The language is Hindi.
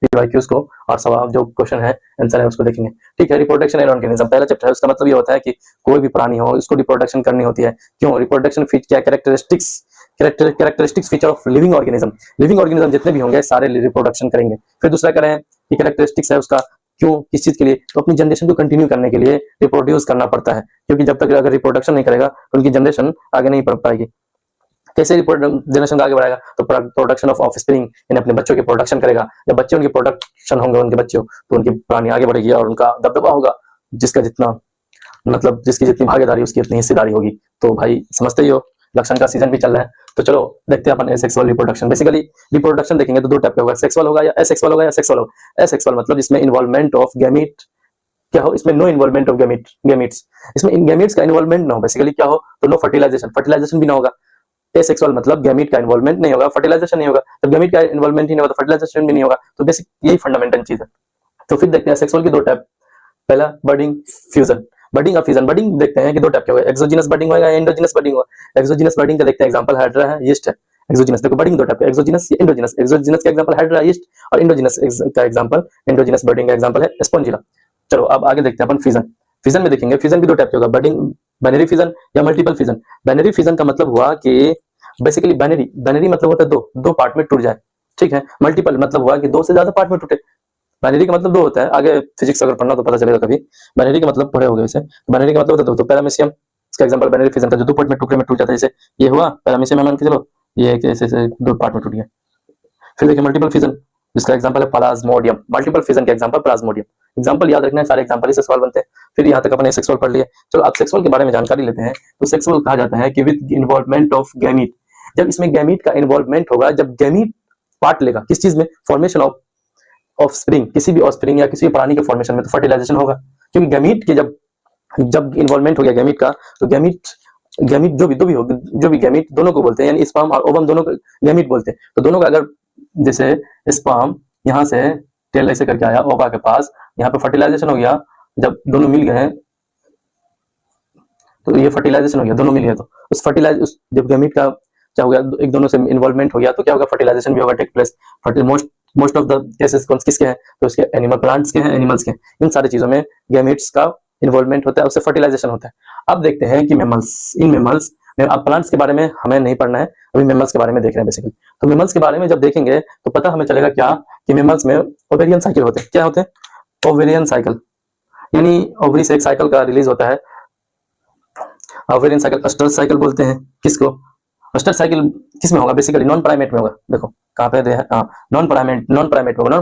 पीवाईक्यूज को, और सवाल जो क्वेश्चन है आंसर है उसको देखेंगे। ठीक है, रिप्रोडक्शन एंड ऑर्गेनिज्म पहला चैप्टर है, उसका मतलब ये होता है कि कोई भी प्राणी हो उसको रिप्रोडक्शन करनी होती है। क्यों? रिप्रोडक्शन फीट क्या characteristics feature of living organism, living organism जितने भी होंगे सारे रिप्रोडक्शन करेंगे। फिर दूसरा करें कि कैरेक्टरिस्टिक्स है उसका, क्यों, किस चीज के लिए? तो अपनी जनरेशन को कंटिन्यू करने के लिए रिप्रोड्यूस करना पड़ता है, क्योंकि जब तक अगर रिप्रोडक्शन नहीं करेगा तो उनकी जनरेशन आगे नहीं बढ़ पाएगी। कैसे जनरेशन आगे बढ़ाएगा? तो प्रोडक्शन ऑफ ऑफस्प्रिंग, यानी अपने बच्चों के प्रोडक्शन करेगा। जब बच्चे उनके प्रोडक्शन होंगे उनके बच्चों, तो उनकी प्राणी आगे बढ़ेगी और उनका दबदबा होगा, जिसका जितना मतलब जिसकी जितनी भागीदारी उसकी उतनी हिस्सेदारी होगी। तो भाई समझते ही हो, लक्षण का सीजन भी चल रहा है। तो चलो देखते हैं अपन एसेक्सुअल रिप्रोडक्शन। बेसिकली रिप्रोडक्शन देखेंगे तो दो टाइप का होगा, सेक्सुअल होगा या एसेक्सुअल होगा या सेक्सुअल होगा। एसेक्सुअल मतलब इसमें इन्वॉल्वमेंट ऑफ गैमीट क्या हो, इसमें नो इन्वॉल्वमेंट ऑफ गैमीट्स, इसमें गैमीट्स का इन्वॉल्वमेंट ना हो। बेसिकली क्या हो, तो नो फर्टिलाइजेशन भी ना होगा। एसेक्सुअल मतलब गैमीट का इन्वॉल्वमेंट नहीं होगा, फर्टिलाइजेशन नहीं होगा। जब गैमीट का इन्वॉल्वमेंट ही नहीं होगा तो फर्टिलाइजेशन भी नहीं होगा। तो बेसिक यही फंडामेंटल चीज है। तो फिर देखते हैं सेक्सुअल की दो टाइप। पहला बर्डिंग, फ्यूजन। बर्डिंग और फ्यूजन, बर्डिंग देखते हैं कि दो टाइप के होगा, एक्सोजिनस बर्डिंग होगा या एंडोजिनस बर्डिंग होगा। एक्सोजिनस बर्डिंग का देखते हैं एग्जांपल हाइड्रा है, यीस्ट है। एक्सोजिनस देखो बर्डिंग दो टाइप के, एक्सोजिनस या एंडोजिनस। एक्सोजिनस का एग्जांपल हाइड्रा, यीस्ट, और एंडोजिनस का एग्जांपल, एंडोजिनस बर्डिंग का एग्जांपल है स्पॉन्जिला। चलो अब आगे देखते हैं अपन फ्यूजन। फ्यूजन में देखेंगे, फ्यूजन भी दो टाइप के होगा, बर्डिंग बाइनरी फ्यूजन या मल्टीपल फ्यूजन। बाइनरी फ्यूजन का मतलब हुआ कि बेसिकली बाइनरी मतलब होता है दो पार्ट में टूट जाए। ठीक है, मल्टीपल मतलब हुआ कि दो से ज्यादा पार्ट में टूटे। बाइनरी का मतलब दो होता है, आगे फिजिक्स अगर पढ़ना तो पता चलेगा कभी। बाइनरी का मतलब पढ़े होगे वैसे। बाइनरी का मतलब होता है दो। तो पैरामीशियम इसका एग्जांपल बाइनरी फिजन का, जो दो पार्ट में टुकड़े में टूट जाता है। जैसे ये हुआ पैरामीशियम, मान के चलो ये ऐसे दो पार्ट में टूट गया। फिर देखिए मल्टीपल फिजन, जिसका एग्जांपल है प्लाज्मोडियम। मल्टीपल फिजन का एग्जांपल प्लाज्मोडियम। एग्जांपल याद रखना है, सारे एग्जांपल से सवाल बनते हैं। फिर यहाँ तक अपने सेक्सुअल पढ़ लिए। चलो अब सेक्सुअल के बारे में जानकारी लेते हैं। तो सेक्सुअल कहा जाता है कि विद इन्वॉल्वमेंट ऑफ गैमीट, जब इसमें गैमीट का इन्वॉल्वमेंट होगा, जब गैमीट पार्ट लेगा किस चीज में, फॉर्मेशन ऑफ ऑफस्प्रिंग, किसी भी ऑफस्प्रिंग या किसी भी प्राणी के फॉर्मेशन में, तो फर्टिलाइजेशन होगा। क्योंकि गैमीट के जब जब इन्वॉल्वमेंट हो गया गैमीट का, तो गैमीट गैमीट जो भी गैमीट दोनों को बोलते हैं, यानी स्पर्म और ओवम दोनों को गैमीट बोलते हैं। तो दोनों का अगर जैसे स्पर्म यहाँ से टेल ऐसे करके आया ओवा के पास, यहाँ पे फर्टिलाइजेशन हो गया, जब दोनों मिल गए तो ये फर्टिलाइजेशन हो गया, दोनों मिल गए। तो उस फर्टिलाइज जब गैमीट का क्या हो गया, एक दोनों से इन्वॉल्वमेंट हो गया, तो क्या होगा, फर्टिलाइजेशन भी होगा, take place. Most of the cases किसके हैं, तो उसके एनिमल प्लांट्स के हैं, एनिमल्स के। इन सारी चीजों में गैमेट्स का इन्वॉल्वमेंट होता है, उससे फर्टिलाइजेशन होता है। अब देखते हैं कि मेमल्स, इन मेमल्स में, अब प्लांट्स के बारे में हमें नहीं पढ़ना है, अभी मेमल्स के बारे में देख रहे हैं बेसिकली। तो मेमल्स के बारे में जब देखेंगे तो पता हमें चलेगा क्या, कि मेमल्स में ओवेरियन साइकिल होते हैं। क्या होते हैं? ओवेरियन साइकिल, यानी ओवरी से एक साइकिल का रिलीज होता है। ओवेरियन साइकिल, अस्टर साइकिल बोलते हैं किसको? अस्टर साइकिल किस में होगा? बेसिकली नॉन प्राइमेट में होगा। देखो कहाँ पे दे है, नॉन प्राइमेट में होगा। नॉन